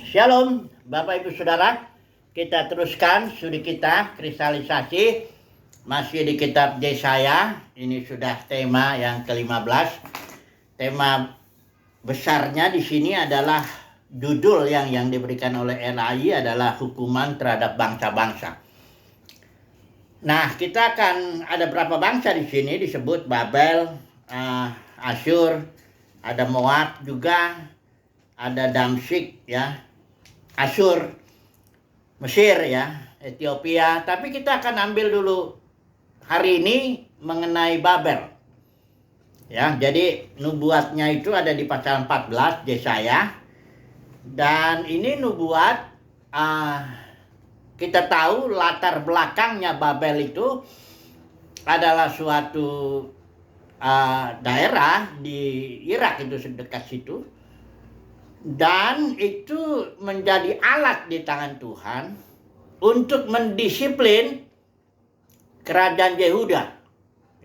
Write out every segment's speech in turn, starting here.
Shalom Bapak Ibu Saudara, kita teruskan studi kita kristalisasi masih di kitab Yesaya. Ini sudah tema yang ke-15. Tema besarnya di sini adalah judul yang diberikan oleh NAI adalah hukuman terhadap bangsa-bangsa. Nah, kita akan ada berapa bangsa di sini disebut Babel, Asyur, ada Moab juga, ada Damsyik ya, Asyur, Mesir ya, Ethiopia. Tapi kita akan ambil dulu hari ini mengenai Babel. Ya, jadi nubuatnya itu ada di pasal 14 Yesaya. Dan ini nubuat kita tahu latar belakangnya Babel itu adalah suatu daerah di Irak itu dekat situ. Dan itu menjadi alat di tangan Tuhan untuk mendisiplin kerajaan Yehuda.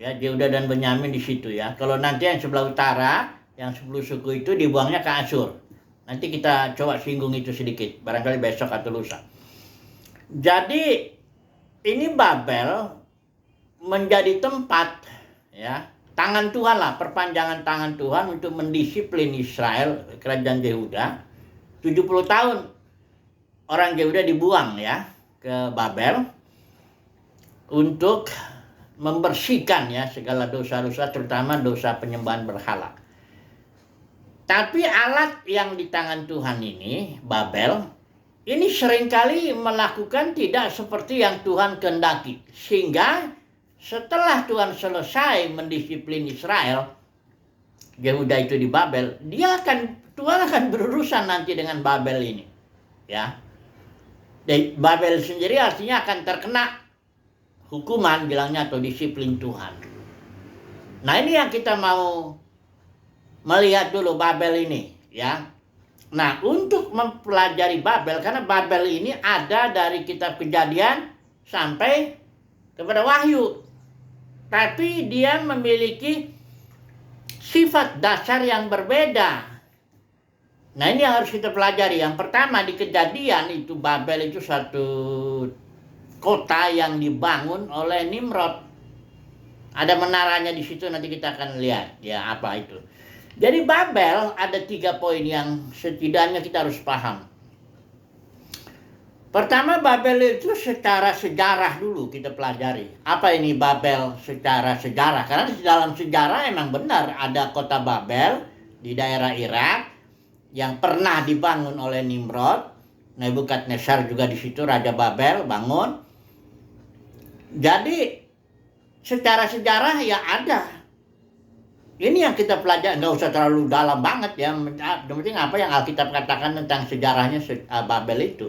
Ya, Yehuda dan Benyamin di situ ya. Kalau nanti yang sebelah utara, yang 10 suku itu dibuangnya ke Asyur. Nanti kita coba singgung itu sedikit, barangkali besok atau lusa. Jadi ini Babel menjadi tempat ya, tangan Tuhan lah, perpanjangan tangan Tuhan untuk mendisiplin Israel, kerajaan Yehuda. 70 tahun orang Yehuda dibuang ya ke Babel untuk membersihkan ya segala dosa-dosa, terutama dosa penyembahan berhala. Tapi alat yang di tangan Tuhan ini, Babel, ini seringkali melakukan tidak seperti yang Tuhan kehendaki. Sehingga setelah Tuhan selesai mendisiplin Israel, Yehuda itu di Babel, Tuhan akan berurusan nanti dengan Babel ini. Ya. Dan Babel sendiri artinya akan terkena hukuman bilangnya atau disiplin Tuhan. Nah, ini yang kita mau melihat dulu Babel ini, ya. Nah, untuk mempelajari Babel, karena Babel ini ada dari kitab Kejadian sampai kepada Wahyu. Tapi dia memiliki sifat dasar yang berbeda. Nah, ini yang harus kita pelajari. Yang pertama, di Kejadian itu Babel itu satu kota yang dibangun oleh Nimrod. Ada menaranya di situ, nanti kita akan lihat ya apa itu. Jadi Babel ada 3 poin yang setidaknya kita harus paham. Pertama, Babel itu secara sejarah dulu kita pelajari. Apa ini Babel secara sejarah? Karena di dalam sejarah emang benar ada kota Babel di daerah Irak yang pernah dibangun oleh Nimrod. Nebukadnezar juga di situ, Raja Babel bangun. Jadi secara sejarah ya ada. Ini yang kita pelajari, nggak usah terlalu dalam banget ya. Yang penting apa yang Alkitab katakan tentang sejarahnya Babel itu.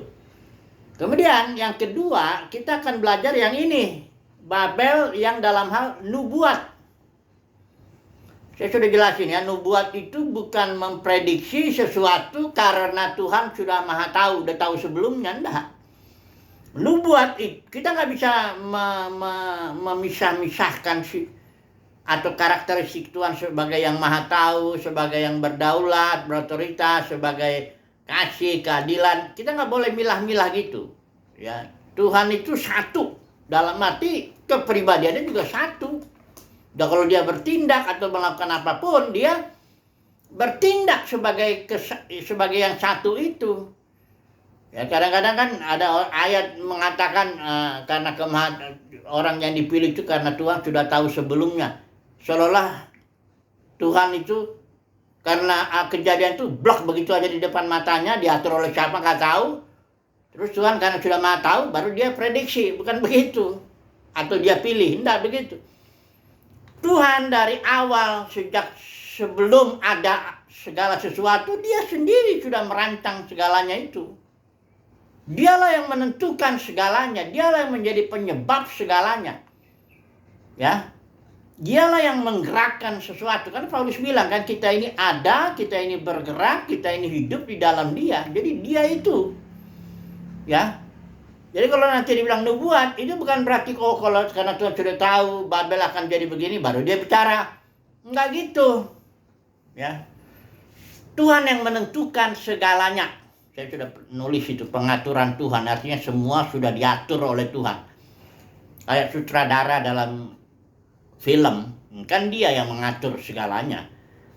Kemudian yang kedua, kita akan belajar yang ini. Babel yang dalam hal nubuat. Saya sudah jelasin ya, nubuat itu bukan memprediksi sesuatu karena Tuhan sudah maha tahu, udah tahu sebelumnya, enggak. Nubuat itu, kita nggak bisa memisah-misahkan atau karakteristik Tuhan sebagai yang maha tahu, sebagai yang berdaulat, berotoritas, sebagai kasih, keadilan. Kita nggak boleh milah-milah gitu ya. Tuhan itu satu, dalam arti kepribadiannya juga satu. Dan kalau dia bertindak atau melakukan apapun, dia bertindak sebagai yang satu itu ya. Kadang-kadang kan ada ayat mengatakan karena orang yang dipilih itu karena Tuhan sudah tahu sebelumnya, seolah-olah Tuhan itu karena kejadian itu blok begitu aja di depan matanya, diatur oleh siapa nggak tahu. Terus Tuhan karena sudah maha tahu, baru dia prediksi, bukan begitu. Atau dia pilih, enggak begitu. Tuhan dari awal, sejak sebelum ada segala sesuatu, dia sendiri sudah merancang segalanya itu. Dialah yang menentukan segalanya, dialah yang menjadi penyebab segalanya. Ya. Dialah yang menggerakkan sesuatu. Kan Paulus bilang kan, kita ini ada, kita ini bergerak, kita ini hidup di dalam dia. Jadi dia itu. Ya. Jadi kalau nanti dibilang nubuat, itu bukan berarti kalau karena Tuhan sudah tahu Babel akan jadi begini, baru dia bicara. Enggak gitu. Ya. Tuhan yang menentukan segalanya. Saya sudah nulis itu, pengaturan Tuhan. Artinya semua sudah diatur oleh Tuhan. Kayak sutradara dalam film, kan dia yang mengatur segalanya.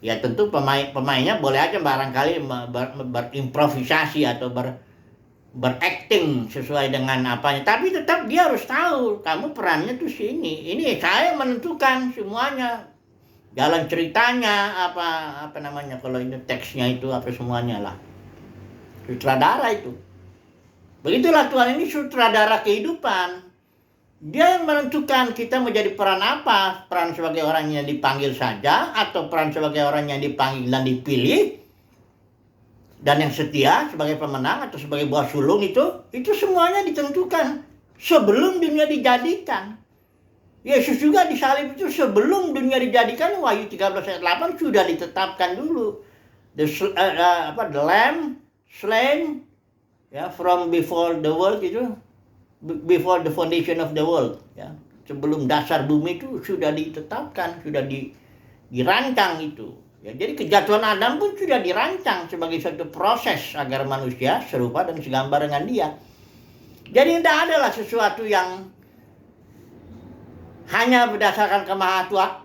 Ya tentu pemainnya boleh aja barangkali berimprovisasi atau berakting sesuai dengan apanya. Tapi tetap dia harus tahu, kamu perannya tuh sini. Ini saya menentukan semuanya. Jalan ceritanya, apa namanya, kalau ini teksnya itu apa semuanya lah. Sutradara itu. Begitulah Tuhan ini sutradara kehidupan. Dia yang menentukan kita menjadi peran apa. Peran sebagai orang yang dipanggil saja, atau peran sebagai orang yang dipanggil dan dipilih, dan yang setia sebagai pemenang atau sebagai buah sulung. Itu semuanya ditentukan sebelum dunia dijadikan. Yesus juga disalib itu sebelum dunia dijadikan. Wahyu 13 ayat 8 sudah ditetapkan dulu. The lamb slain from before the world itu, before the foundation of the world, sebelum dasar bumi itu sudah ditetapkan, sudah dirancang itu. Jadi kejatuhan Adam pun sudah dirancang sebagai suatu proses agar manusia serupa dan segambar dengan dia. Jadi tidak adalah sesuatu yang hanya berdasarkan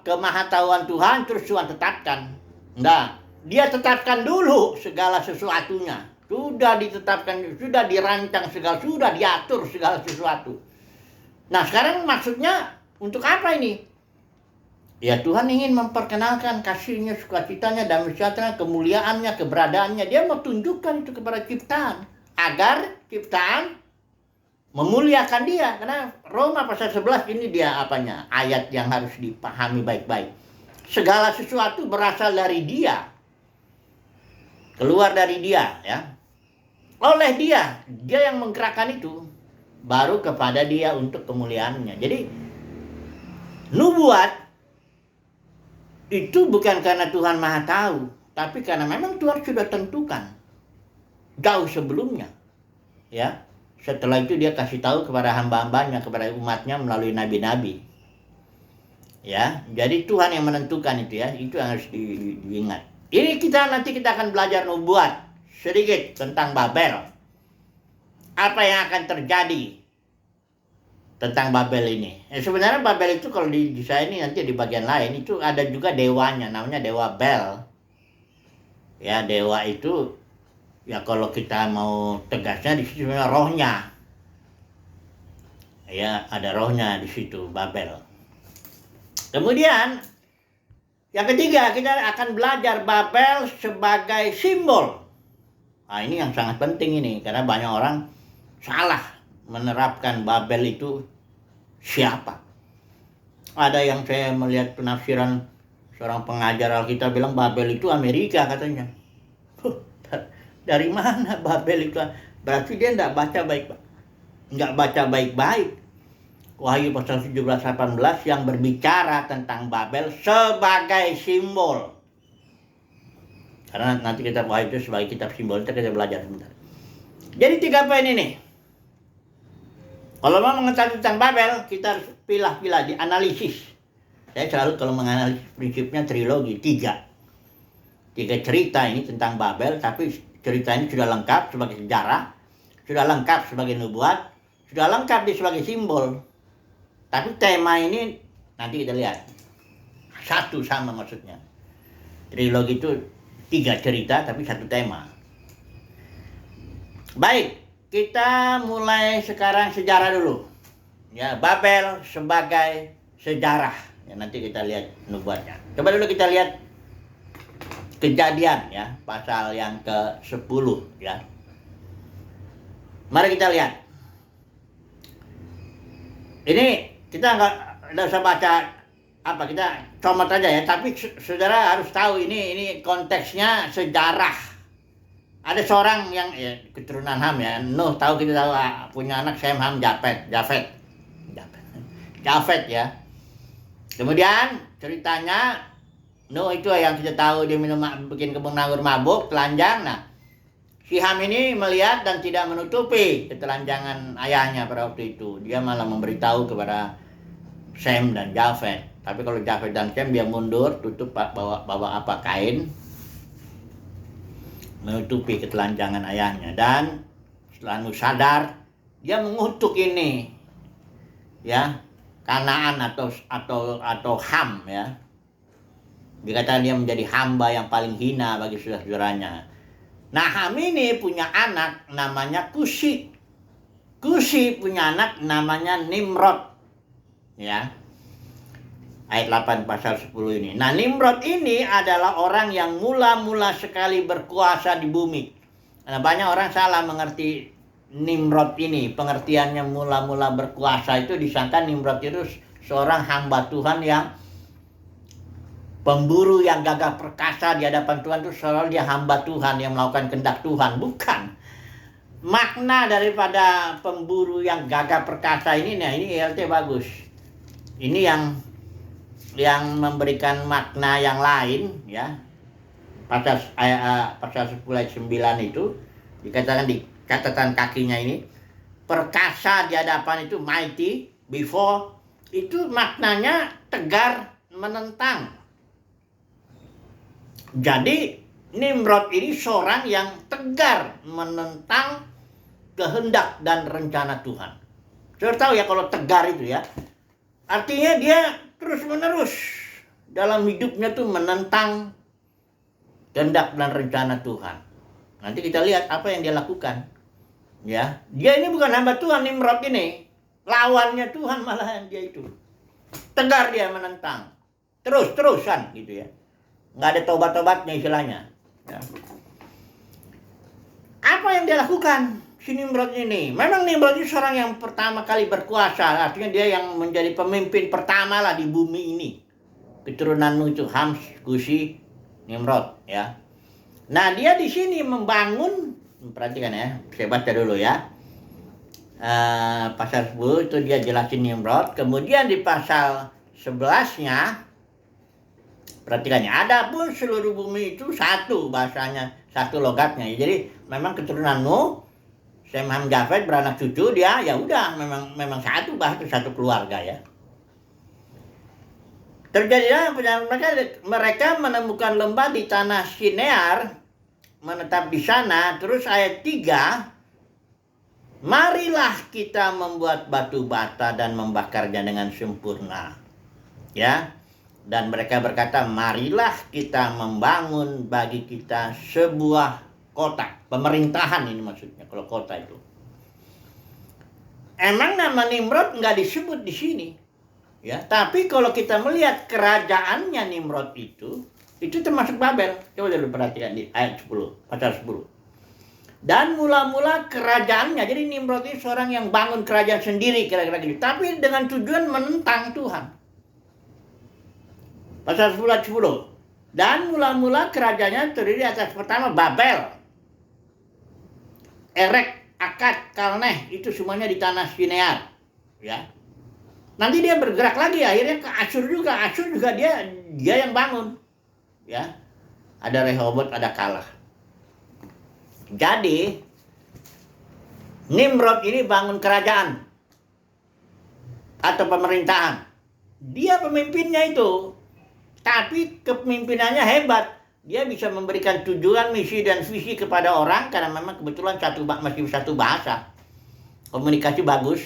kemahatauan Tuhan terus Tuhan tetapkan. Enggak, dia tetapkan dulu segala sesuatunya. Sudah ditetapkan, sudah dirancang segala, sudah diatur segala sesuatu. Nah sekarang maksudnya untuk apa ini? Ya Tuhan ingin memperkenalkan kasih-Nya, sukacitanya, damai sejahtera, kemuliaannya, keberadaannya. Dia mau tunjukkan itu kepada ciptaan, agar ciptaan memuliakan dia. Karena Roma pasal 11 ini dia apanya? Ayat yang harus dipahami baik-baik. Segala sesuatu berasal dari dia. Keluar dari dia, ya. Oleh dia yang menggerakkan itu, baru kepada dia untuk kemuliaannya. Jadi nubuat itu bukan karena Tuhan Maha Tahu, tapi karena memang Tuhan sudah tentukan jauh sebelumnya. Ya, setelah itu dia kasih tahu kepada hamba-hambanya, kepada umatnya melalui nabi-nabi. Ya, jadi Tuhan yang menentukan itu, ya, itu yang harus diingat. Ini nanti kita akan belajar nubuat sedikit tentang Babel. Apa yang akan terjadi tentang Babel ini? Sebenarnya Babel itu kalau di saya ini nanti di bagian lain itu ada juga dewanya, namanya dewa Bel. Ya, dewa itu ya kalau kita mau tegasnya di situ sebenarnya rohnya. Ya, ada rohnya di situ Babel. Kemudian yang ketiga, kita akan belajar Babel sebagai simbol. Nah, ini yang sangat penting ini, karena banyak orang salah menerapkan Babel itu siapa. Ada yang saya melihat penafsiran seorang pengajar Alkitab bilang Babel itu Amerika katanya. Dari mana Babel itu? Berarti dia enggak baca baik-baik. Wahyu pasal 17-18 yang berbicara tentang Babel sebagai simbol. Karena nanti kita bahas itu sebagai kitab simbol, kita belajar sebentar. Jadi 3 poin ini. Kalau mau mengetahui tentang Babel, kita harus pilah-pilah, dianalisis. Saya selalu kalau menganalisis prinsipnya trilogi, 3 cerita ini tentang Babel, tapi cerita ini sudah lengkap sebagai sejarah, sudah lengkap sebagai nubuat, sudah lengkap sebagai simbol. Tapi tema ini nanti kita lihat. Satu sama maksudnya. Trilogi itu 3 cerita tapi 1 tema. Baik, kita mulai sekarang sejarah dulu. Ya, Babel sebagai sejarah. Ya, nanti kita lihat nubuatnya. Coba dulu kita lihat Kejadian, ya, pasal yang ke-10, ya. Mari kita lihat. Ini kita nggak usah baca apa, kita comot aja ya, tapi saudara harus tahu ini konteksnya sejarah. Ada seorang yang keturunan Ham, ya, Nuh, kita tahu punya anak Sem, Ham, Jafet ya. Kemudian ceritanya Nuh itu yang kita tahu dia bikin kebun anggur mabuk, telanjang. Nah, si Ham ini melihat dan tidak menutupi ketelanjangan ayahnya pada waktu itu. Dia malah memberitahu kepada Sem dan Jafet. Tapi kalau Jafet dan Sem dia mundur, tutup bawa kain. menutupi ketelanjangan ayahnya, dan selalu sadar dia mengutuk ini, ya, Kanaan atau Ham, ya. Dikatakan dia menjadi hamba yang paling hina bagi saudara-saudaranya. Nah, Ham ini punya anak namanya Kusi. Kusi punya anak namanya Nimrod, ya. Ayat 8 pasal 10 ini. Nah, Nimrod ini adalah orang yang mula-mula sekali berkuasa di bumi. Nah, banyak orang salah mengerti Nimrod ini. Pengertiannya mula-mula berkuasa itu disangka Nimrod itu seorang hamba Tuhan yang pemburu yang gagah perkasa di hadapan Tuhan, itu seolah dia hamba Tuhan yang melakukan kehendak Tuhan. Bukan. Makna daripada pemburu yang gagah perkasa ini, nah ini ELT bagus. Ini yang memberikan makna yang lain, ya. Pasal 10 ayat 9 itu dikatakan di catatan kakinya ini, perkasa di hadapan itu, mighty before, itu maknanya tegar, menentang. Jadi Nimrod ini seorang yang tegar menentang kehendak dan rencana Tuhan. Saya tahu ya kalau tegar itu, ya, artinya dia terus-menerus dalam hidupnya tuh menentang kehendak dan rencana Tuhan. Nanti kita lihat apa yang dia lakukan. Ya, dia ini bukan hamba Tuhan, Nimrod ini. Lawannya Tuhan malahan dia itu. Tegar dia menentang. Terus-terusan gitu, ya. Nggak ada tobat-tobatnya istilahnya. Ya. Apa yang dia lakukan si Nimrod ini? Memang Nimrod itu seorang yang pertama kali berkuasa. Artinya dia yang menjadi pemimpin pertama lah di bumi ini. Keturunanmu itu Ham, Kusi, Nimrod, ya. Nah, dia di sini membangun, perhatikan ya, saya baca dulu ya. Pasal 10 itu dia jelasin Nimrod. Kemudian di pasal 11-nya, perhatikan ya, adapun seluruh bumi itu satu bahasanya, satu logatnya. Jadi memang keturunanmu, Sem, Ham, Jafet beranak cucu, dia ya udah memang satu bahasa, satu keluarga, ya. Terjadilah mereka menemukan lembah di tanah Sinear, menetap di sana. Terus ayat 3, marilah kita membuat batu bata dan membakarnya dengan sempurna, ya. Dan mereka berkata, marilah kita membangun bagi kita sebuah kota. Pemerintahan ini maksudnya kalau kota itu. Emang nama Nimrod nggak disebut di sini. Ya, tapi kalau kita melihat kerajaannya Nimrod itu termasuk Babel. Coba dulu perhatikan di ayat 10, pasal 10. Dan mula-mula kerajaannya, jadi Nimrod itu seorang yang bangun kerajaan sendiri kira-kira gitu, tapi dengan tujuan menentang Tuhan. Pasal 10. Dan mula-mula kerajaannya terdiri atas pertama Babel, Erek, Akad, Kalneh, itu semuanya di tanah Sinear, ya. Nanti dia bergerak lagi, akhirnya ke Asyur juga. Asyur juga dia yang bangun, ya. Ada Rehobot, ada Kalah. Jadi Nimrod ini bangun kerajaan atau pemerintahan. Dia pemimpinnya itu, tapi kepemimpinannya hebat. Dia bisa memberikan tujuan, misi, dan visi kepada orang karena memang kebetulan masih satu bahasa. Komunikasi bagus.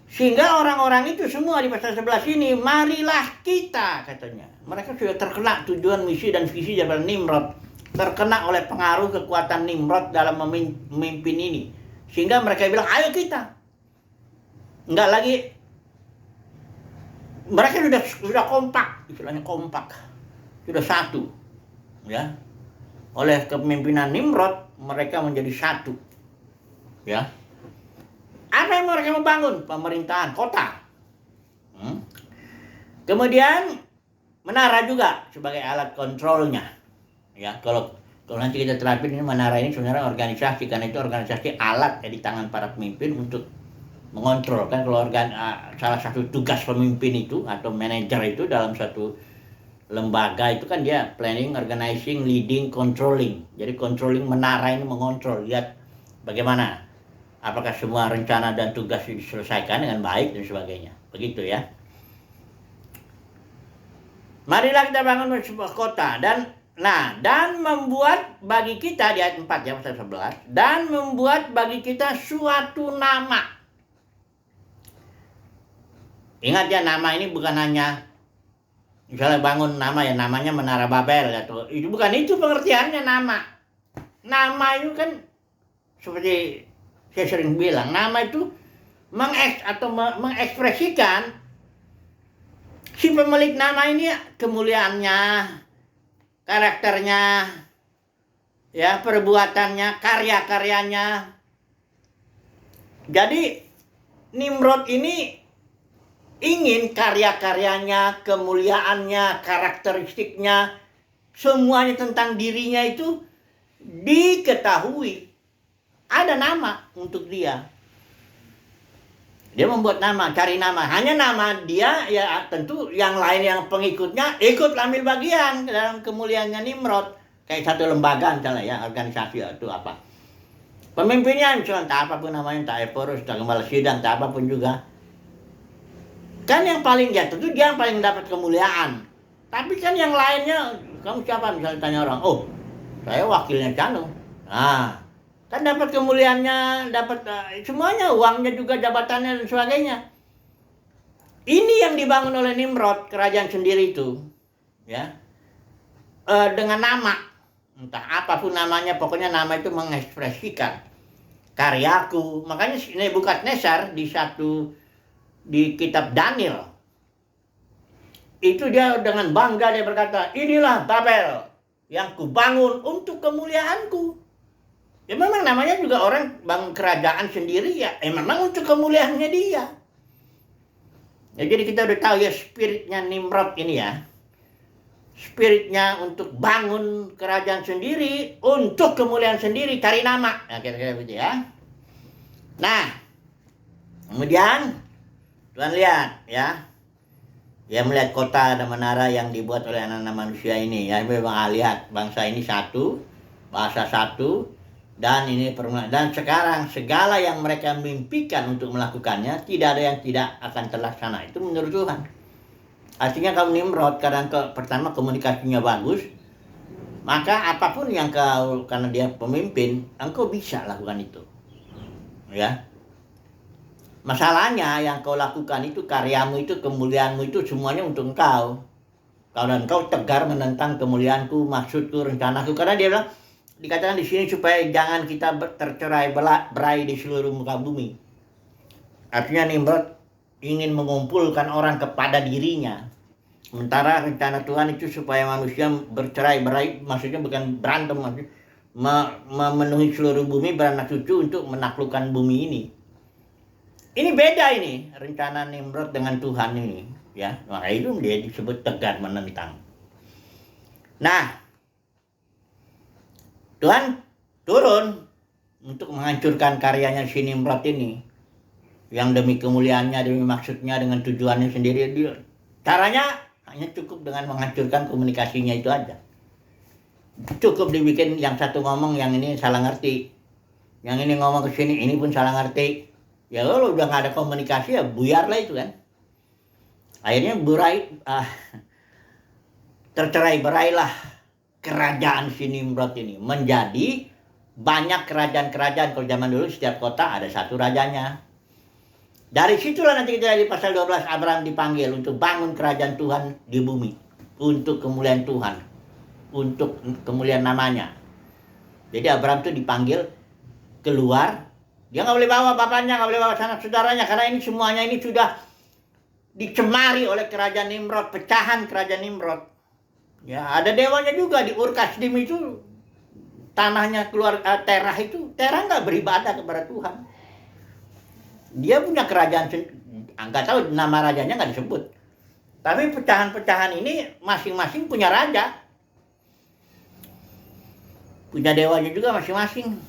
Sehingga orang-orang itu semua di pasal 11 ini, marilah kita, katanya. Mereka sudah terkena tujuan, misi, dan visi daripada Nimrod. Terkena oleh pengaruh kekuatan Nimrod dalam memimpin ini. Sehingga mereka bilang, ayo kita. Enggak lagi, mereka sudah kompak, istilahnya kompak. Sudah satu. Ya. Oleh kepemimpinan Nimrod, mereka menjadi satu. Ya. Apa yang mereka membangun? Pemerintahan, kota. Kemudian menara juga sebagai alat kontrolnya. Ya, kalau nanti kita terapin ini, menara ini sebenarnya organisasi, karena itu organisasi alat di tangan para pemimpin untuk mengontrol. Kan kalau salah satu tugas pemimpin itu atau manajer itu dalam satu lembaga itu kan dia planning, organizing, leading, controlling. Jadi controlling menara ini mengontrol, lihat bagaimana, apakah semua rencana dan tugas diselesaikan dengan baik dan sebagainya. Begitu, ya. Marilah kita bangun sebuah kota. Dan Nah, dan membuat bagi kita di ayat 4 ya, pasal 11, dan membuat bagi kita suatu nama. Ingat ya, nama ini bukan hanya misalnya bangun nama ya, namanya Menara Babel atau itu bukan itu pengertiannya nama. Nama itu kan seperti saya sering bilang, nama itu mengekspresikan si pemilik nama ini kemuliaannya, karakternya, ya, perbuatannya, karya-karyanya. Jadi Nimrod ini ingin karya-karyanya, kemuliaannya, karakteristiknya, semuanya tentang dirinya itu diketahui. Ada nama untuk dia. Dia membuat nama, cari nama. Hanya nama dia, ya tentu yang lain yang pengikutnya ikut ambil bagian dalam kemuliaannya Nimrod. Kayak satu lembaga misalnya ya, organisasi itu apa. Pemimpinnya misalnya entah apapun namanya, entah Eporus, entah Gembala Sidang, entah apapun juga. Kan yang paling ya tentu dia yang paling dapat kemuliaan. Tapi kan yang lainnya, kamu siapa misalnya tanya orang, oh saya wakilnya Cano. Nah, kan dapat kemuliaannya, dapat semuanya, uangnya juga, jabatannya dan sebagainya. Ini yang dibangun oleh Nimrod, kerajaan sendiri itu, ya, dengan nama, entah apapun namanya, pokoknya nama itu mengekspresikan karyaku. Makanya Nebukadnezar di kitab Daniel itu dia dengan bangga dia berkata, inilah Babel yang kubangun untuk kemuliaanku. Ya memang namanya juga orang bangun kerajaan sendiri ya, memang untuk kemuliaannya dia. Ya jadi kita udah tahu ya spiritnya Nimrod ini ya. Spiritnya untuk bangun kerajaan sendiri, untuk kemuliaan sendiri, cari nama. Nah kira-kira begitu ya. Nah, kemudian Tuhan lihat ya. Ya melihat kota dan menara yang dibuat oleh anak-anak manusia ini. Ya memang lihat bangsa ini satu, bahasa satu. Dan ini dan sekarang segala yang mereka mimpikan untuk melakukannya tidak ada yang tidak akan terlaksana. Itu menurut Tuhan. Artinya kalau Nimrod pertama komunikasinya bagus, maka apapun yang karena dia pemimpin, engkau bisa lakukan itu. Ya. Masalahnya yang kau lakukan itu, karyamu itu, kemuliaanmu itu semuanya untuk engkau. Kalau engkau tegar menentang kemuliaanku, maksudku, rencanaku, karena dia bilang dikatakan di sini supaya jangan kita tercerai berai di seluruh muka bumi. Artinya Nimrod ingin mengumpulkan orang kepada dirinya. Sementara rencana Tuhan itu supaya manusia bercerai berai, maksudnya bukan berantem, maksudnya memenuhi seluruh bumi beranak cucu untuk menaklukkan bumi ini. Ini beda ini rencana Nimrod dengan Tuhan ini, ya. Maka itu dia disebut tegar menentang. Nah, Tuhan turun untuk menghancurkan karyanya si Nimrod ini. Yang demi kemuliaannya, demi maksudnya, dengan tujuannya sendiri. Caranya hanya cukup dengan menghancurkan komunikasinya itu aja. Cukup dibikin yang satu ngomong, yang ini salah ngerti. Yang ini ngomong ke sini, ini pun salah ngerti. Ya kalau udah gak ada komunikasi ya buyar lah itu kan. Akhirnya tercerai berailah kerajaan si Nimrod ini menjadi banyak kerajaan-kerajaan. Kalau zaman dulu setiap kota ada satu rajanya. Dari situlah nanti kita di pasal 12 Abraham dipanggil untuk bangun kerajaan Tuhan di bumi. Untuk kemuliaan Tuhan. Untuk kemuliaan namanya. Jadi Abraham itu dipanggil keluar. Dia gak boleh bawa bapaknya, gak boleh bawa sanak saudaranya. Karena ini semuanya ini sudah dicemari oleh kerajaan Nimrod. Pecahan kerajaan Nimrod. Ya, ada dewanya juga di Ur-Kasdim itu, tanahnya keluar Terah itu, Terah nggak beribadah kepada Tuhan. Dia punya kerajaan, nggak tahu nama rajanya nggak disebut. Tapi pecahan-pecahan ini masing-masing punya raja, punya dewanya juga masing-masing.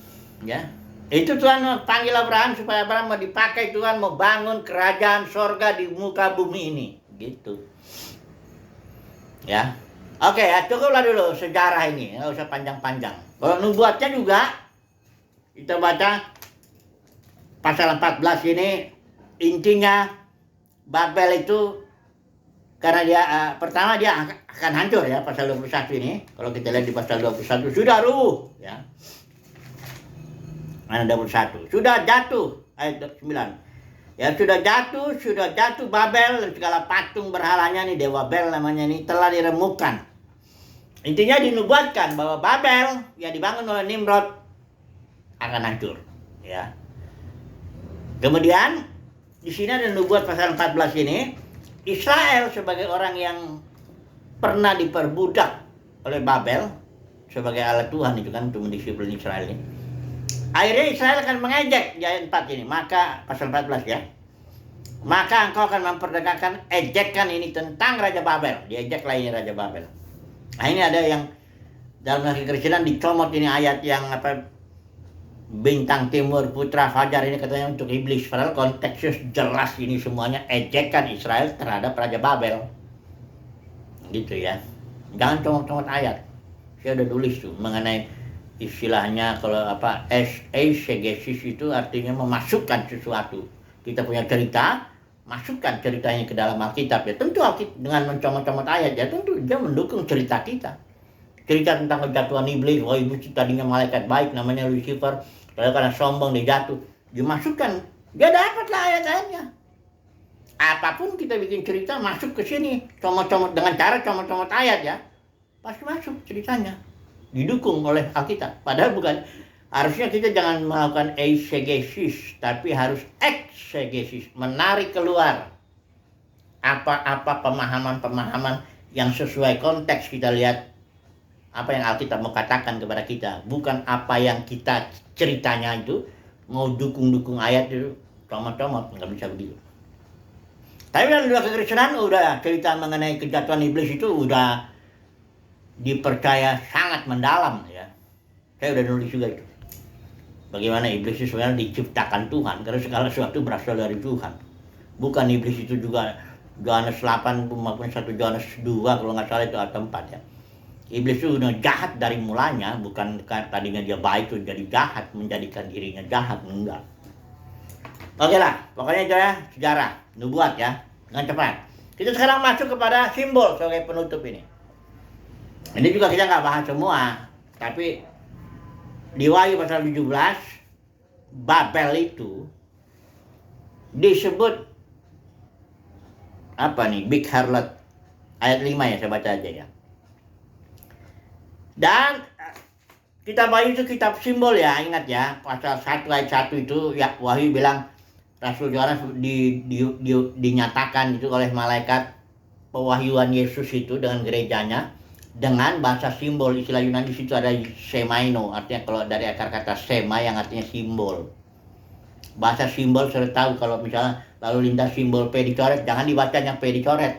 Ya, itu Tuhan panggil Abraham supaya Abraham mau dipakai Tuhan mau bangun kerajaan sorga di muka bumi ini, gitu. Ya. Oke ya, cukuplah dulu sejarah ini, nggak usah panjang-panjang. Kalau nubuatnya juga, kita baca pasal 14 ini, intinya Babel itu Karena dia pertama dia akan hancur ya, pasal 21 ini. Kalau kita lihat di pasal 21 sudah rubuh ya. Ayat 21. Sudah jatuh ayat 9. Ya sudah jatuh Babel dan segala patung berhalanya nih, dewa Bel namanya ini telah diremukkan. Intinya dinubuatkan bahwa Babel yang dibangun oleh Nimrod akan hancur ya. Kemudian di sini ada nubuat pasal 14 ini. Israel sebagai orang yang pernah diperbudak oleh Babel sebagai alat Tuhan itu kan untuk mendisiplin Israel ini. Akhirnya Israel akan mengejek di ayat 4 ini. Maka pasal 14 ya. Maka engkau akan memperdagangkan ejekan ini tentang Raja Babel. Diejeklah ini Raja Babel. Nah ini ada yang dalam kekristenan dicomot ini ayat yang bintang timur putra fajar ini katanya untuk iblis, padahal konteksnya jelas ini semuanya ejekan Israel terhadap Raja Babel gitu ya. Jangan comot-comot ayat. Saya udah tulis tuh mengenai istilahnya kalau eisegesis itu artinya memasukkan sesuatu. Kita punya cerita, masukkan ceritanya ke dalam Alkitab ya. Tentu Alkitab dengan mencomot-comot ayat ya, tentu dia mendukung cerita kita. Cerita tentang kejatuhan iblis, iblis tadinya malaikat baik namanya Lucifer, lalu karena sombong dia jatuh, dimasukkan, dia dapatlah ayat-ayatnya. Apapun kita bikin cerita masuk ke sini, comot-comot dengan cara comot-comot ayat ya, pasti masuk ceritanya, didukung oleh Alkitab. Padahal bukan, harusnya kita jangan melakukan eisegesis, tapi harus exegesis, menarik keluar apa-apa pemahaman-pemahaman yang sesuai konteks. Kita lihat apa yang Alkitab mau katakan kepada kita, bukan apa yang kita ceritanya itu mau dukung-dukung ayat itu comot-comot, nggak bisa begitu. Tapi dalam dua kekristenan udah cerita mengenai kejatuhan iblis itu udah dipercaya sangat mendalam ya. Saya udah nulis juga itu. Bagaimana iblis itu sebenarnya diciptakan Tuhan, karena segala sesuatu berasal dari Tuhan. Bukan iblis itu juga Yohanes 8 maupun 1 Yohanes 2 kalau nggak salah itu atau 4 ya. Iblis itu udah jahat dari mulanya, bukan tadinya dia baik tuh jadi jahat, menjadikan dirinya jahat, enggak. Oke lah, pokoknya itu ya sejarah, nubuat ya, dengan cepat. Kita sekarang masuk kepada simbol sebagai penutup ini. Ini juga kita nggak bahas semua, tapi di Wahyu pasal 17, Babel itu disebut apa nih, Big Harlot, ayat 5 ya, saya baca aja ya. Dan kitab Wahyu itu kitab simbol ya, ingat ya, pasal 1 ayat 1 itu ya, Wahyu bilang Rasul Yohanes dinyatakan itu oleh malaikat pewahyuan Yesus itu dengan gerejanya dengan bahasa simbol. Istilah Yunani di situ ada semaino, artinya kalau dari akar kata sema yang artinya simbol. Bahasa simbol sudah tahu, kalau misalnya lalu lintas simbol P dicoret, jangan dibacanya P dicoret.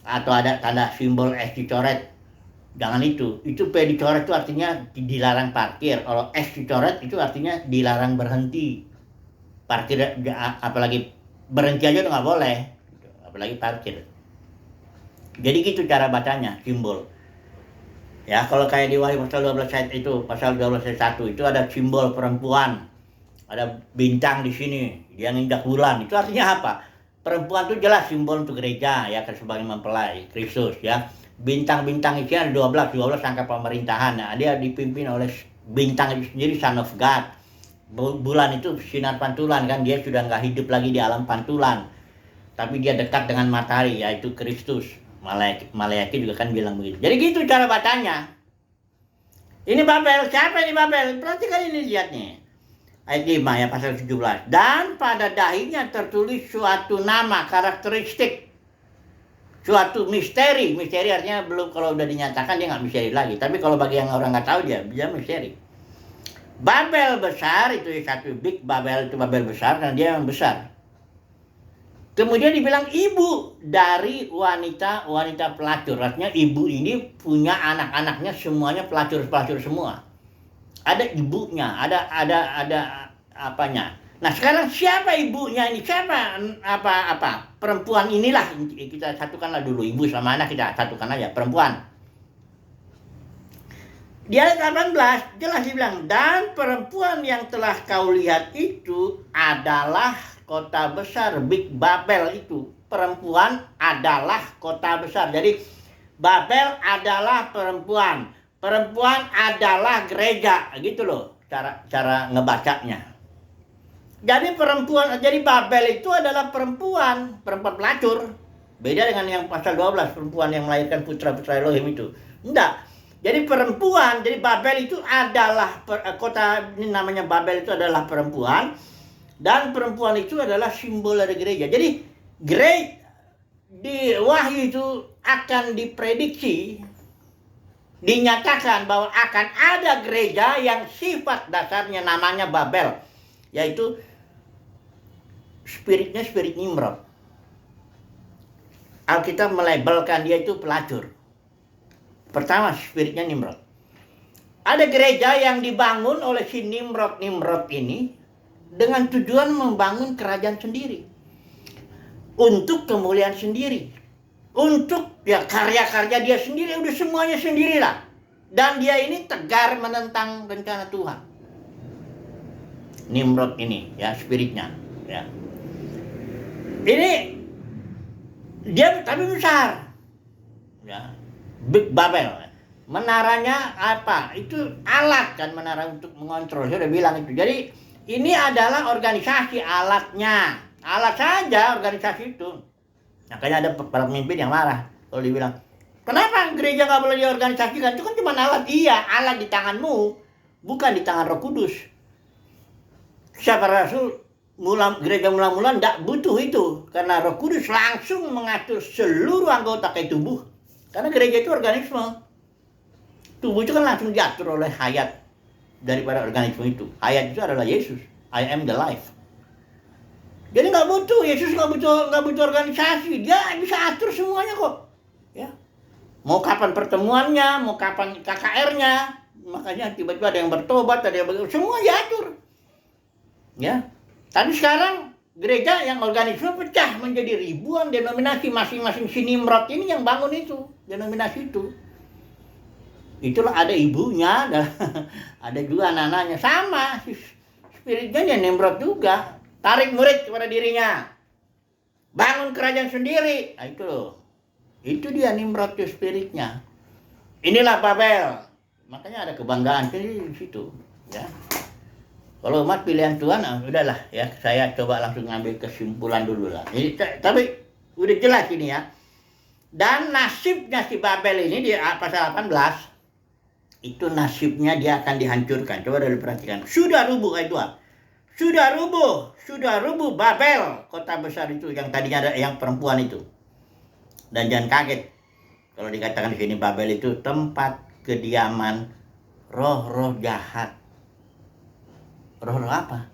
Atau ada tanda simbol S dicoret, jangan itu. Itu P dicoret itu artinya dilarang parkir. Kalau S dicoret itu artinya dilarang berhenti. Parkir, apalagi berhenti aja itu nggak boleh, apalagi parkir. Jadi gitu cara bacanya, simbol. Ya, kalau kayak di Wahyu pasal 12 ayat itu, pasal 12 ayat 1 itu ada simbol perempuan. Ada bintang di sini, dia nginjak bulan. Itu artinya apa? Perempuan itu jelas simbol untuk gereja ya, sebagai mempelai Kristus ya. Bintang-bintang itu ada 12 angka pemerintahan. Nah, dia dipimpin oleh bintang itu sendiri, Son of God. Bulan itu sinar pantulan kan, dia sudah nggak hidup lagi di alam pantulan, tapi dia dekat dengan matahari, yaitu Kristus. Maleaki juga kan bilang begitu. Jadi gitu cara bacanya. Ini Babel, siapa ini Babel? Perhatikan ini, lihat nih. Ayat 5 ya, pasal 17. Dan pada dahinya tertulis suatu nama karakteristik, suatu misteri. Misteri artinya belum, kalau udah dinyatakan dia nggak misteri lagi. Tapi kalau bagi yang orang nggak tahu dia misteri. Babel besar itu satu, Big Babel itu Babel besar karena dia yang besar. Kemudian dibilang ibu dari wanita pelacur. Artinya ibu ini punya anak-anaknya semuanya pelacur semua. Ada ibunya, ada apanya. Nah sekarang siapa ibunya ini? Siapa perempuan inilah, kita satukanlah dulu, ibu sama anak kita satukan aja, perempuan. Di ayat 18 jelas dibilang, dan perempuan yang telah kau lihat itu adalah kota besar Big Babel itu. perempuan adalah kota besar. Jadi Babel adalah perempuan, perempuan adalah gereja, gitu loh cara ngebacanya. Jadi jadi Babel itu adalah perempuan pelacur. Beda dengan yang pasal 12, perempuan yang melahirkan putra-putra Elohim itu. Enggak. Jadi perempuan, jadi Babel itu adalah kota ini namanya Babel itu adalah perempuan, dan perempuan itu adalah simbol dari gereja. Jadi gereja di Wahyu itu akan diprediksi, dinyatakan bahwa akan ada gereja yang sifat dasarnya namanya Babel, yaitu spirit Nimrod. Alkitab melabelkan dia itu pelacur. Pertama, spiritnya Nimrod. Ada gereja yang dibangun oleh si Nimrod ini dengan tujuan membangun kerajaan sendiri, untuk kemuliaan sendiri, untuk ya karya-karya dia sendiri, udah semuanya sendirilah. Dan dia ini tegar menentang rencana Tuhan. Nimrod ini ya spiritnya ya. Ini dia tapi besar ya. Big Babel. Menaranya apa? Itu alat kan, menara untuk mengontrol. Saya udah bilang itu. Jadi ini adalah organisasi, alatnya. Alat saja organisasi itu. Makanya ada para pemimpin yang marah kalau dibilang, kenapa gereja nggak boleh diorganisasikan? Itu kan cuma alat. Iya, alat di tanganmu, bukan di tangan Roh Kudus. Siapa rasul gereja mula-mula tidak butuh itu, karena Roh Kudus langsung mengatur seluruh anggota ke tubuh. Karena gereja itu organisme. Tubuh itu kan langsung diatur oleh hayat daripada organisme itu. Hayat itu adalah Yesus. I am the life. Jadi nggak butuh, Yesus nggak butuh organisasi. Dia bisa atur semuanya kok. Ya. Mau kapan pertemuannya, mau kapan KKR-nya. Makanya tiba-tiba ada yang bertobat, ada yang semua diatur. Ya. Tapi sekarang gereja yang organisme pecah menjadi ribuan denominasi, masing-masing si Nimrod ini yang bangun itu, denominasi itu. Itulah ada ibunya, ada juga anak-anaknya, sama spiritnya ya Nimrod juga. Tarik murid kepada dirinya, bangun kerajaan sendiri. Nah, itu loh, itu dia Nimrod itu spiritnya. Inilah Babel. Makanya ada kebanggaan di situ ya. Kalau umat pilihan Tuhan, udahlah ya, saya coba langsung ngambil kesimpulan dulu lah. Ini, tapi udah jelas ini ya. Dan nasibnya si Babel ini di pasal 18, itu nasibnya dia akan dihancurkan. Coba dulu perhatikan. Sudah rubuh ayat 2. Sudah rubuh Babel, kota besar itu yang tadinya ada yang perempuan itu. Dan jangan kaget kalau dikatakan di sini Babel itu tempat kediaman roh-roh jahat. Roh-roh apa?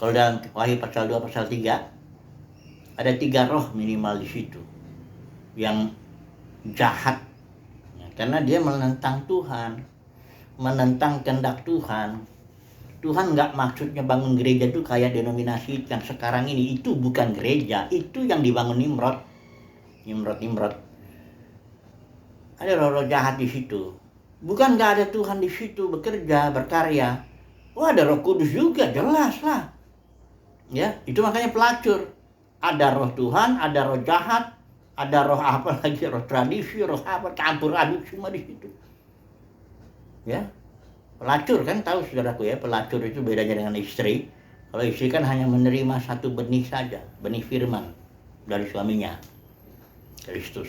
Kalau dalam Wahyu pasal 2 pasal 3 ada 3 roh minimal di situ yang jahat. Ya, karena dia menentang Tuhan, menentang kehendak Tuhan. Tuhan nggak maksudnya bangun gereja itu kayak denominasi yang sekarang ini. Itu bukan gereja, itu yang dibangun Nimrod. Ada roh-roh jahat di situ. Bukan nggak ada Tuhan di situ bekerja, berkarya. Oh, ada Roh Kudus juga, jelas lah. Ya, itu makanya pelacur. Ada roh Tuhan, ada roh jahat, ada roh apa lagi, roh tradisi, roh apa, campur aduk semua di situ. Ya. Pelacur kan tahu saudaraku ya, pelacur itu bedanya dengan istri. Kalau istri kan hanya menerima satu benih saja, benih firman dari suaminya, Kristus.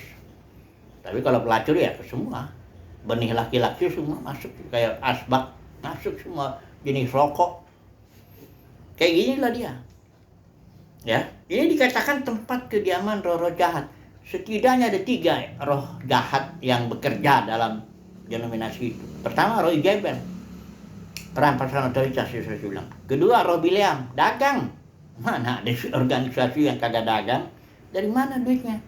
Tapi kalau pelacur ya ke semua, benih laki-laki semua masuk, kayak asbak masuk semua, jenis rokok. Kayak ginilah dia. Ya, ini dikatakan tempat kediaman roh-roh jahat. Setidaknya ada 3 roh jahat yang bekerja dalam denominasi itu. Pertama, roh Jebel, perampasan otoritas, saya bilang. Kedua, roh Bileam, dagang. Mana ada organisasi yang kagak dagang? Dari mana duitnya?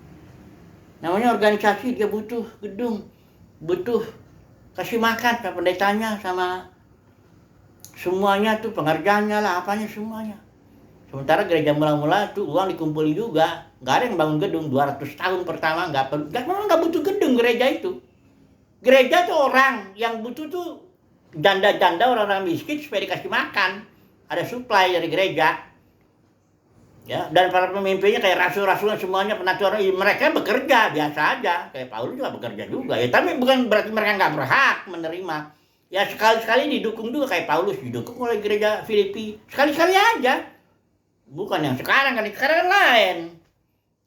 Namanya organisasi, dia butuh gedung, butuh kasih makan sama pendetanya, sama semuanya tuh, pengerjaannya lah, apanya semuanya. Sementara gereja mula-mula tuh uang dikumpulin juga. Nggak ada yang bangun gedung 200 tahun pertama, nggak butuh gedung gereja itu. Gereja tuh orang yang butuh tuh janda-janda, orang-orang miskin supaya dikasih makan. Ada supply dari gereja. Ya, dan para pemimpinnya kayak rasul-rasulnya semuanya penaturan, mereka bekerja biasa aja, kayak Paulus juga bekerja juga ya, tapi bukan berarti mereka nggak berhak menerima. Ya sekali-sekali didukung juga, kayak Paulus didukung oleh gereja Filipi, sekali-sekali aja, bukan yang sekarang kan lain.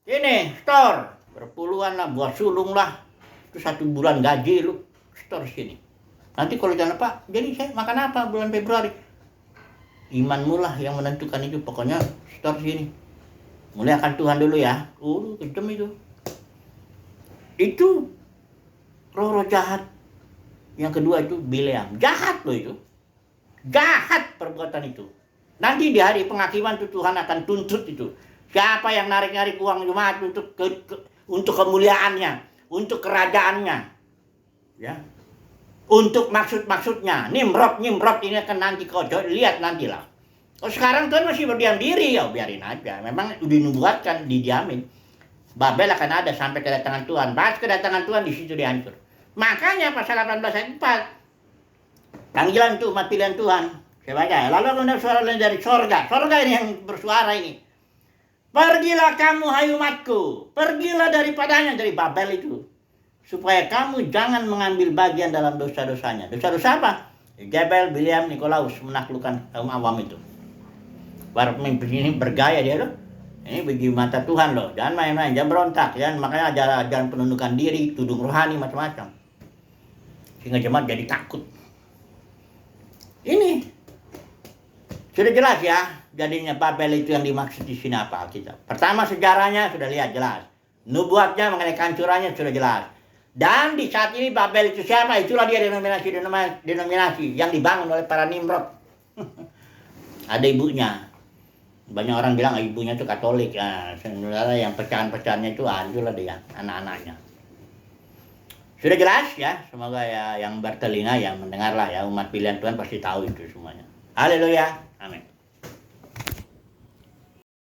Ini store berpuluhan lah, buat sulung lah, itu 1 bulan gaji lu store sini. Nanti kalau jangan Pak, jadi saya makan apa bulan Februari? Imanmu lah yang menentukan itu, pokoknya store sini. Muliakan Tuhan dulu ya. Kejam itu. Itu roh-roh jahat. Yang kedua itu Bileam. Jahat loh itu. Jahat perbuatan itu. Nanti di hari penghakiman itu Tuhan akan tuntut itu. Siapa yang narik-narik uang jemaat untuk kemuliaannya, untuk kerajaannya. Ya. Untuk maksud-maksudnya. Nimrod ini akan nanti kau lihat nantilah. Oh, sekarang Tuhan masih berdiam diri, ya biarin aja. Memang dinubuatkan, dijamin. Babel akan ada sampai kedatangan Tuhan. Pas kedatangan Tuhan di situ dihancur. Makanya pasal 18 ayat 4. Panggilan itu umat pilihan Tuhan. Saya baca ya. Lalu kemudian suara dari sorga. Sorga ini yang bersuara ini. Pergilah kamu hai umatku. Pergilah daripadanya, dari Babel itu. Supaya kamu jangan mengambil bagian dalam dosa-dosanya. Dosa-dosa apa? Jebel, Bileam, Nikolaus menaklukkan kaum awam itu. Para pemimpin ini bergaya dia loh. Ini bagi mata Tuhan loh. Jangan main-main, jangan berontak. Makanya ajaran penundukan diri, tudung rohani, macam-macam. Sehingga jemaat jadi takut. Ini sudah jelas ya. Jadinya Babel itu yang dimaksud di sini apa Alkitab. Pertama sejarahnya sudah lihat jelas. Nubuatnya mengenai kehancurannya sudah jelas. Dan di saat ini Babel itu siapa? Itulah dia denominasi yang dibangun oleh para Nimrod. Ada ibunya. Banyak orang bilang ibunya itu Katolik. Nah, sebenarnya yang pecahan-pecahannya itu itulah dia, anak-anaknya. Sudah jelas ya. Semoga ya yang bertelinga, yang mendengarlah ya, umat pilihan Tuhan pasti tahu itu semuanya. Haleluya. Amin.